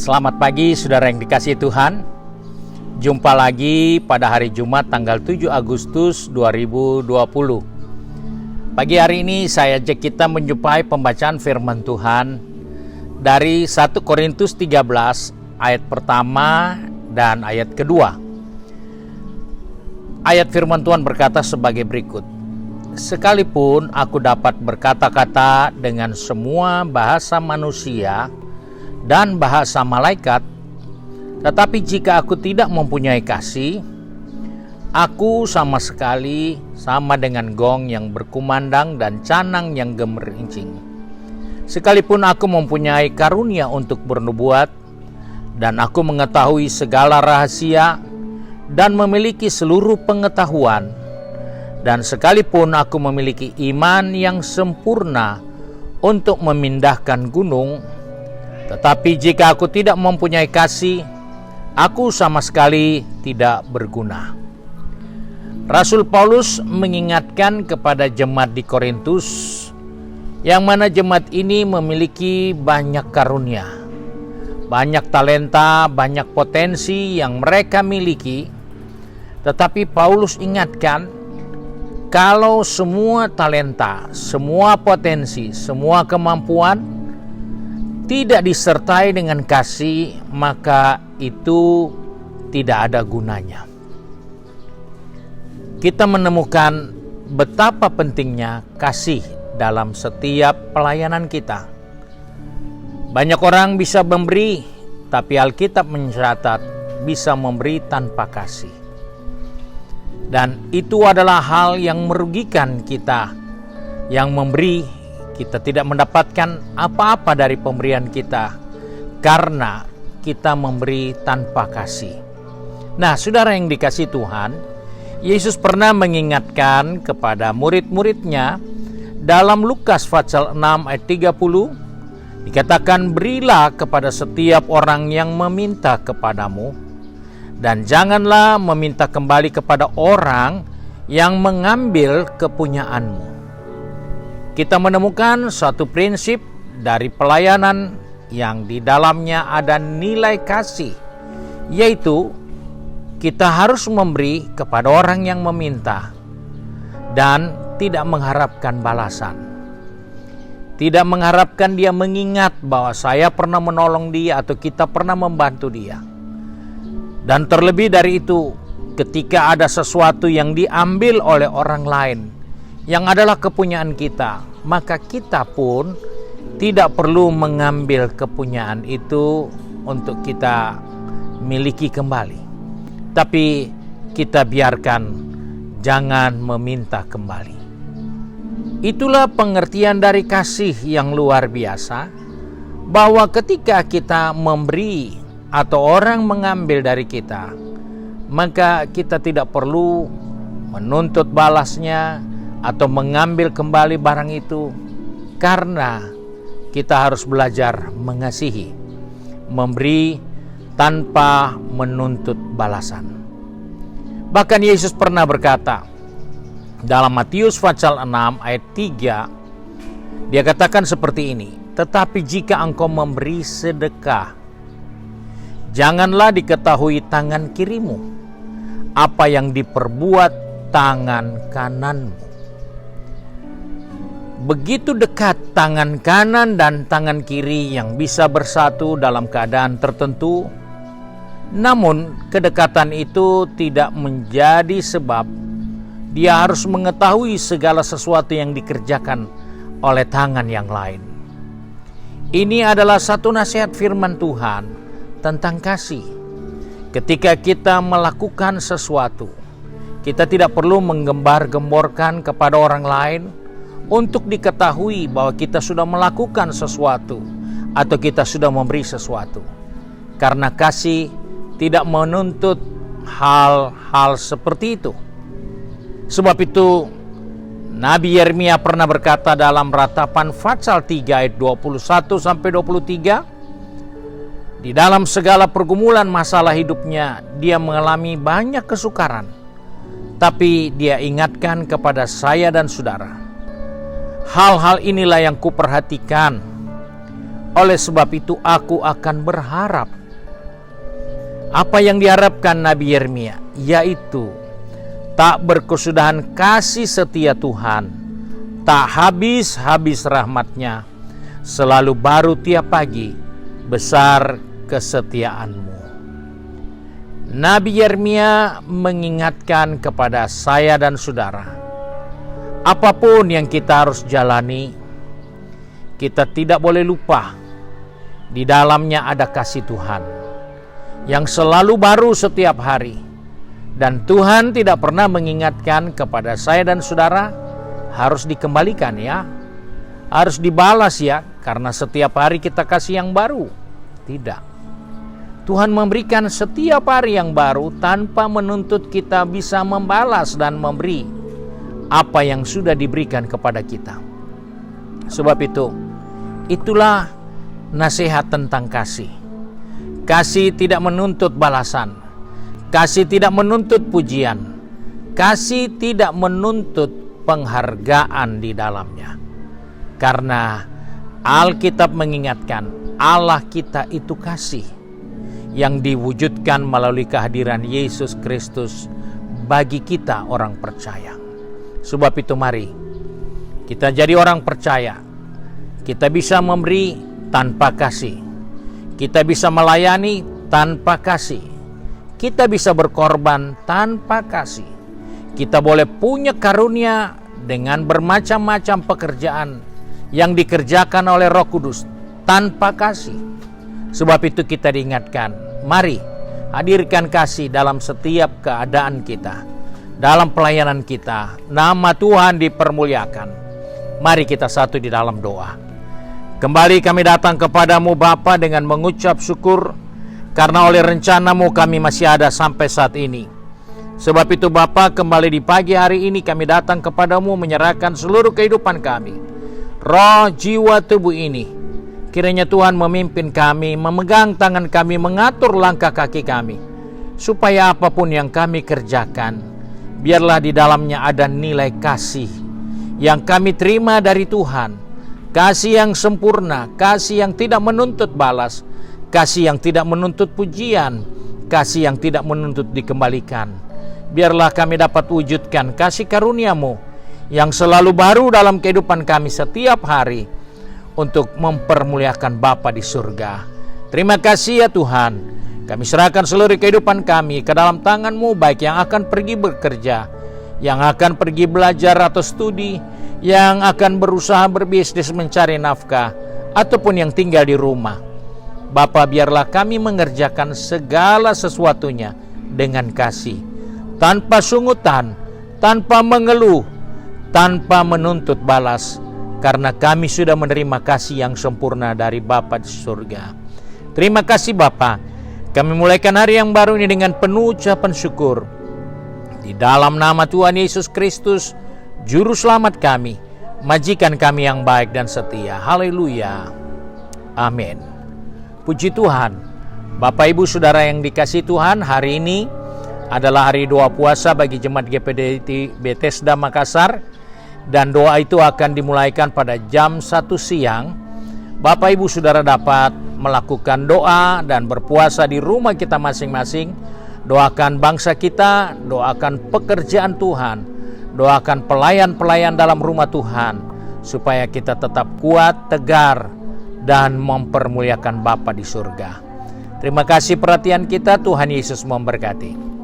Selamat pagi saudara yang dikasihi Tuhan. Jumpa lagi pada hari Jumat tanggal 7 Agustus 2020. Pagi hari ini saya ajak kita menjumpai pembacaan firman Tuhan dari 1 Korintus 13 ayat pertama dan ayat kedua. Ayat firman Tuhan berkata sebagai berikut. Sekalipun aku dapat berkata-kata dengan semua bahasa manusia dan bahasa malaikat, tetapi jika aku tidak mempunyai kasih, aku sama sekali sama dengan gong yang berkumandang dan canang yang gemerincing. Sekalipun aku mempunyai karunia untuk bernubuat, dan aku mengetahui segala rahasia dan memiliki seluruh pengetahuan, dan sekalipun aku memiliki iman yang sempurna untuk memindahkan gunung, tetapi jika aku tidak mempunyai kasih, aku sama sekali tidak berguna. Rasul Paulus mengingatkan kepada jemaat di Korintus, yang mana jemaat ini memiliki banyak karunia, banyak talenta, banyak potensi yang mereka miliki. Tetapi Paulus ingatkan, kalau semua talenta, semua potensi, semua kemampuan tidak disertai dengan kasih, maka itu tidak ada gunanya. Kita menemukan betapa pentingnya kasih dalam setiap pelayanan kita. Banyak orang bisa memberi, tapi Alkitab mencatat bisa memberi tanpa kasih. Dan itu adalah hal yang merugikan kita. Yang memberi, kita tidak mendapatkan apa-apa dari pemberian kita karena kita memberi tanpa kasih. Nah, saudara yang dikasihi Tuhan, Yesus pernah mengingatkan kepada murid-muridnya dalam Lukas pasal 6 ayat 30, dikatakan, berilah kepada setiap orang yang meminta kepadamu, dan janganlah meminta kembali kepada orang yang mengambil kepunyaanmu. Kita menemukan suatu prinsip dari pelayanan yang di dalamnya ada nilai kasih, yaitu kita harus memberi kepada orang yang meminta dan tidak mengharapkan balasan. Tidak mengharapkan dia mengingat bahwa saya pernah menolong dia atau kita pernah membantu dia. Dan terlebih dari itu, ketika ada sesuatu yang diambil oleh orang lain yang adalah kepunyaan kita, maka kita pun tidak perlu mengambil kepunyaan itu untuk kita miliki kembali. Tapi kita biarkan, jangan meminta kembali. Itulah pengertian dari kasih yang luar biasa, bahwa ketika kita memberi atau orang mengambil dari kita, maka kita tidak perlu menuntut balasnya atau mengambil kembali barang itu, karena kita harus belajar mengasihi, memberi tanpa menuntut balasan. Bahkan Yesus pernah berkata dalam Matius pasal 6 ayat 3, dia katakan seperti ini, tetapi jika engkau memberi sedekah, janganlah diketahui tangan kirimu apa yang diperbuat tangan kananmu. Begitu dekat tangan kanan dan tangan kiri yang bisa bersatu dalam keadaan tertentu, namun kedekatan itu tidak menjadi sebab dia harus mengetahui segala sesuatu yang dikerjakan oleh tangan yang lain. Ini adalah satu nasihat firman Tuhan tentang kasih. Ketika kita melakukan sesuatu, kita tidak perlu menggembar-gemborkan kepada orang lain untuk diketahui bahwa kita sudah melakukan sesuatu atau kita sudah memberi sesuatu. Karena kasih tidak menuntut hal-hal seperti itu. Sebab itu Nabi Yeremia pernah berkata dalam Ratapan pasal 3 ayat 21 sampai 23, di dalam segala pergumulan masalah hidupnya dia mengalami banyak kesukaran, tapi dia ingatkan kepada saya dan saudara, hal-hal inilah yang kuperhatikan, Oleh sebab itu aku akan berharap. Apa yang diharapkan Nabi Yeremia, yaitu tak berkesudahan kasih setia Tuhan, tak habis-habis rahmat-Nya, selalu baru tiap pagi, besar kesetiaan-Mu. Nabi Yeremia mengingatkan kepada saya dan saudara, apapun yang kita harus jalani, kita tidak boleh lupa di dalamnya ada kasih Tuhan yang selalu baru setiap hari. Dan Tuhan tidak pernah mengingatkan kepada saya dan saudara, harus dikembalikan ya, harus dibalas ya, karena setiap hari kita kasih yang baru. Tidak. Tuhan memberikan setiap hari yang baru tanpa menuntut kita bisa membalas dan memberi apa yang sudah diberikan kepada kita. Sebab itu, itulah nasihat tentang kasih. Kasih tidak menuntut balasan. Kasih tidak menuntut pujian. Kasih tidak menuntut penghargaan di dalamnya. Karena Alkitab mengingatkan Allah kita itu kasih yang diwujudkan melalui kehadiran Yesus Kristus bagi kita orang percaya. Sebab itu mari kita jadi orang percaya. Kita bisa memberi tanpa kasih. Kita bisa melayani tanpa kasih. Kita bisa berkorban tanpa kasih. Kita boleh punya karunia dengan bermacam-macam pekerjaan yang dikerjakan oleh Roh Kudus tanpa kasih. Sebab itu kita diingatkan, mari hadirkan kasih dalam setiap keadaan kita, dalam pelayanan kita. Nama Tuhan dipermuliakan. Mari kita satu di dalam doa. Kembali kami datang kepadamu Bapa dengan mengucap syukur, karena oleh rencana-Mu kami masih ada sampai saat ini. Sebab itu Bapa, kembali di pagi hari ini kami datang kepadamu menyerahkan seluruh kehidupan kami. Roh, jiwa, tubuh ini, kiranya Tuhan memimpin kami, memegang tangan kami, mengatur langkah kaki kami. Supaya apapun yang kami kerjakan, biarlah di dalamnya ada nilai kasih yang kami terima dari Tuhan. Kasih yang sempurna, kasih yang tidak menuntut balas, kasih yang tidak menuntut pujian, kasih yang tidak menuntut dikembalikan. Biarlah kami dapat wujudkan kasih karunia-Mu yang selalu baru dalam kehidupan kami setiap hari untuk mempermuliakan Bapa di surga. Terima kasih ya Tuhan. Kami serahkan seluruh kehidupan kami ke dalam tangan-Mu, baik yang akan pergi bekerja, yang akan pergi belajar atau studi, yang akan berusaha berbisnis mencari nafkah, ataupun yang tinggal di rumah. Bapa, biarlah kami mengerjakan segala sesuatunya dengan kasih, tanpa sungutan, tanpa mengeluh, tanpa menuntut balas, karena kami sudah menerima kasih yang sempurna dari Bapa di surga. Terima kasih Bapa. Kami mulaikan hari yang baru ini dengan penuh ucapan syukur. Di dalam nama Tuhan Yesus Kristus, Juru Selamat kami, majikan kami yang baik dan setia. Haleluya. Amin. Puji Tuhan. Bapak Ibu Saudara yang dikasihi Tuhan, hari ini adalah hari doa puasa bagi Jemaat GPDI Bethesda Makassar, dan doa itu akan dimulaikan pada jam 1 siang. Bapak Ibu Saudara dapat melakukan doa dan berpuasa di rumah kita masing-masing. Doakan bangsa kita, doakan pekerjaan Tuhan, doakan pelayan-pelayan dalam rumah Tuhan, supaya kita tetap kuat, tegar, dan mempermuliakan Bapa di surga. Terima kasih perhatian kita. Tuhan Yesus memberkati.